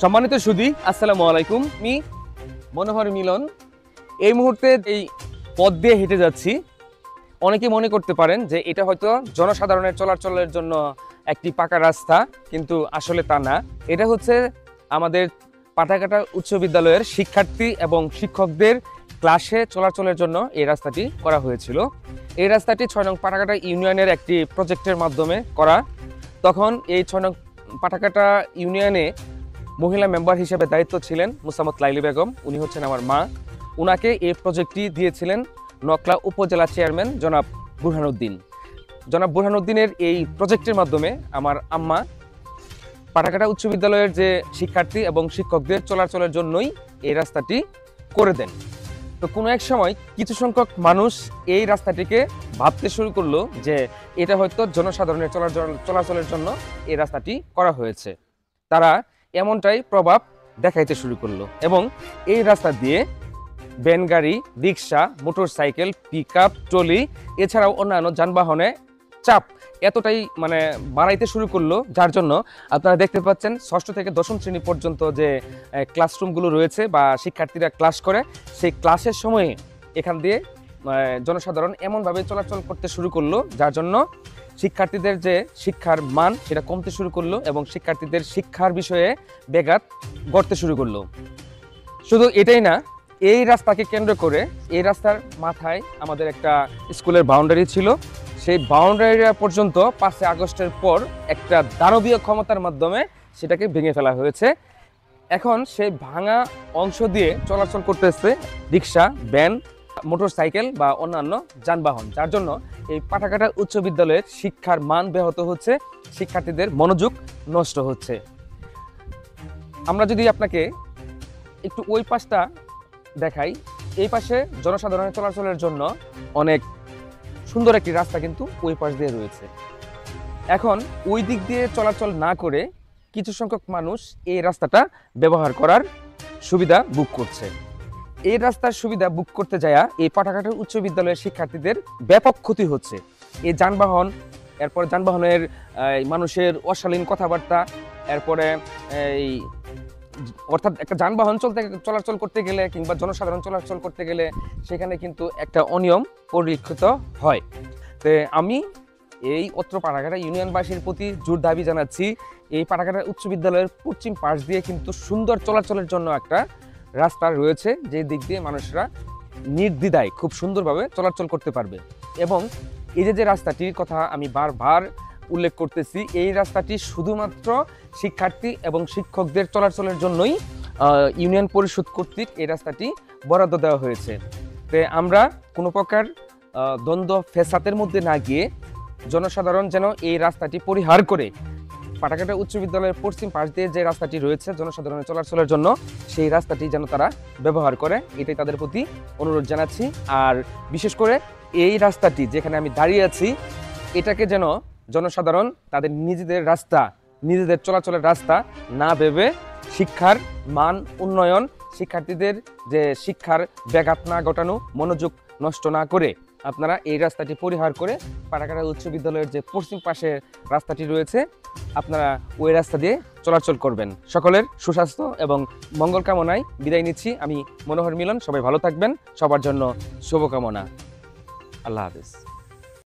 সম্মানিত সুধী, আসসালামু আলাইকুম। আমি মনোহর মিলন। এই মুহূর্তে এই পথ দিয়ে হেঁটে যাচ্ছি। অনেকে মনে করতে পারেন যে এটা হয়তো জনসাধারণের চলাচলের জন্য একটি পাকা রাস্তা, কিন্তু আসলে তা না। এটা হচ্ছে আমাদের পাঠাঘাটা উচ্চ বিদ্যালয়ের শিক্ষার্থী এবং শিক্ষকদের ক্লাসে চলাচলের জন্য এই রাস্তাটি করা হয়েছিল। এই রাস্তাটি 6 নং পাঠাঘাটা ইউনিয়নের একটি প্রজেক্টের মাধ্যমে করা। তখন এই 6 নং পাঠাঘাটা ইউনিয়নে মহিলা মেম্বার হিসেবে দায়িত্ব ছিলেন মুসাম্মদ লাইলি বেগম। উনি হচ্ছেন আমার মা। উনাকে এই প্রজেক্টটি দিয়েছিলেন নকলা উপজেলা চেয়ারম্যান জনাব বুরহানুদ্দিন। জনাব বুরহানুদ্দিনের এই প্রজেক্টের মাধ্যমে আমার আম্মা পাঠাঘাটা উচ্চ বিদ্যালয়ের যে শিক্ষার্থী এবং শিক্ষকদের চলাচলের জন্যই এই রাস্তাটি করে দেন। তো কোনো এক সময় কিছু সংখ্যক মানুষ এই রাস্তাটিকে ভাবতে শুরু করলো যে এটা হয়তো জনসাধারণের চলাচলের জন্য এই রাস্তাটি করা হয়েছে। তারা এমনটাই প্রভাব দেখাইতে শুরু করলো এবং এই রাস্তা দিয়ে ভ্যান গাড়ি, রিক্সা, মোটরসাইকেল, পিকআপ, ট্রলি এছাড়াও অন্যান্য যানবাহনে চাপ এতটাই বাড়াইতে শুরু করলো, যার জন্য আপনারা দেখতে পাচ্ছেন 6ষ্ঠ থেকে 10ম শ্রেণী পর্যন্ত যে ক্লাসরুমগুলো রয়েছে বা শিক্ষার্থীরা ক্লাস করে, সেই ক্লাসের সময়ে এখান দিয়ে জনসাধারণ এমনভাবে চলাচল করতে শুরু করলো, যার জন্য শিক্ষার্থীদের যে শিক্ষার মান সেটা কমতে শুরু করলো এবং শিক্ষার্থীদের শিক্ষার বিষয়ে ব্যাঘাত ঘটতে শুরু করলো। শুধু এটাই না, এই রাস্তাকে কেন্দ্র করে এই রাস্তার মাথায় আমাদের একটা স্কুলের বাউন্ডারি ছিল। সেই বাউন্ডারি পর্যন্ত 5 আগস্টের পর একটা দানবীয় ক্ষমতার মাধ্যমে সেটাকে ভেঙে ফেলা হয়েছে। এখন সেই ভাঙা অংশ দিয়ে চলাচল করতেছে রিক্সা, ভ্যান, মোটরসাইকেল বা অন্যান্য যানবাহন, যার জন্য এই পাঠাঘাটা উচ্চ বিদ্যালয়ের শিক্ষার মান ব্যাহত হচ্ছে, শিক্ষার্থীদের মনোযোগ নষ্ট হচ্ছে। আমরা যদি আপনাকে একটু ওই পাশটা দেখাই, এই পাশে জনসাধারণের চলাচলের জন্য অনেক সুন্দর একটি রাস্তা কিন্তু ওই পাশ দিয়ে রয়েছে। এখন ওই দিক দিয়ে চলাচল না করে কিছু সংখ্যক মানুষ এই রাস্তাটা ব্যবহার করার সুবিধা বুক করছে। এই রাস্তার সুবিধা বুক করতে যায়া এই পাঠাঘাটা উচ্চ বিদ্যালয়ের শিক্ষার্থীদের ব্যাপক ক্ষতি হচ্ছে। এই যানবাহন, এরপর যানবাহনের মানুষের অশালীন কথাবার্তা, এরপরে এই অর্থাৎ একটা যানবাহন চলাচল করতে গেলে কিংবা জনসাধারণ চলাচল করতে গেলে সেখানে কিন্তু একটা অনিয়ম পরিলক্ষিত হয়। তো আমি এই অত্র পাঠাঘাটা ইউনিয়নবাসীর প্রতি জোর দাবি জানাচ্ছি, এই পাঠাঘাটা উচ্চ বিদ্যালয়ের পশ্চিম পাশ দিয়ে কিন্তু সুন্দর চলাচলের জন্য একটা রাস্তা রয়েছে, যে দিক দিয়ে মানুষরা নির্দ্বিধায় খুব সুন্দরভাবে চলাচল করতে পারবে। এবং এই যে রাস্তাটির কথা আমি বারবার উল্লেখ করতেছি, এই রাস্তাটি শুধুমাত্র শিক্ষার্থী এবং শিক্ষকদের চলাচলের জন্যই ইউনিয়ন পরিষদ কর্তৃক এই রাস্তাটি বরাদ্দ দেওয়া হয়েছে। তো আমরা কোনো প্রকার দ্বন্দ্ব ফ্যাসাদের মধ্যে না গিয়ে জনসাধারণ যেন এই রাস্তাটি পরিহার করে পাঠাঘাটা উচ্চ বিদ্যালয়ের পশ্চিম পাশ দিয়ে যে রাস্তাটি রয়েছে জনসাধারণের চলাচলের জন্য, সেই রাস্তাটি যেন তারা ব্যবহার করে, এটাই তাদের প্রতি অনুরোধ জানাচ্ছি। আর বিশেষ করে এই রাস্তাটি যেখানে আমি দাঁড়িয়ে আছি, এটাকে যেন জনসাধারণ তাদের নিজেদের চলাচলের রাস্তা না ভেবে শিক্ষার মান উন্নয়ন, শিক্ষার্থীদের যে শিক্ষার ব্যাঘাত না ঘটানো, মনোযোগ নষ্ট না করে আপনারা এই রাস্তাটি পরিহার করে পাঠাঘাটা উচ্চ বিদ্যালয়ের যে পশ্চিম পাশে রাস্তাটি রয়েছে আপনারা ওই রাস্তা দিয়ে চলাচল করবেন। সকলের সুস্বাস্থ্য এবং মঙ্গল কামনায় বিদায় নিচ্ছি। আমি মনোহর মিলন। সবাই ভালো থাকবেন, সবার জন্য শুভকামনা। আল্লাহ হাফেজ।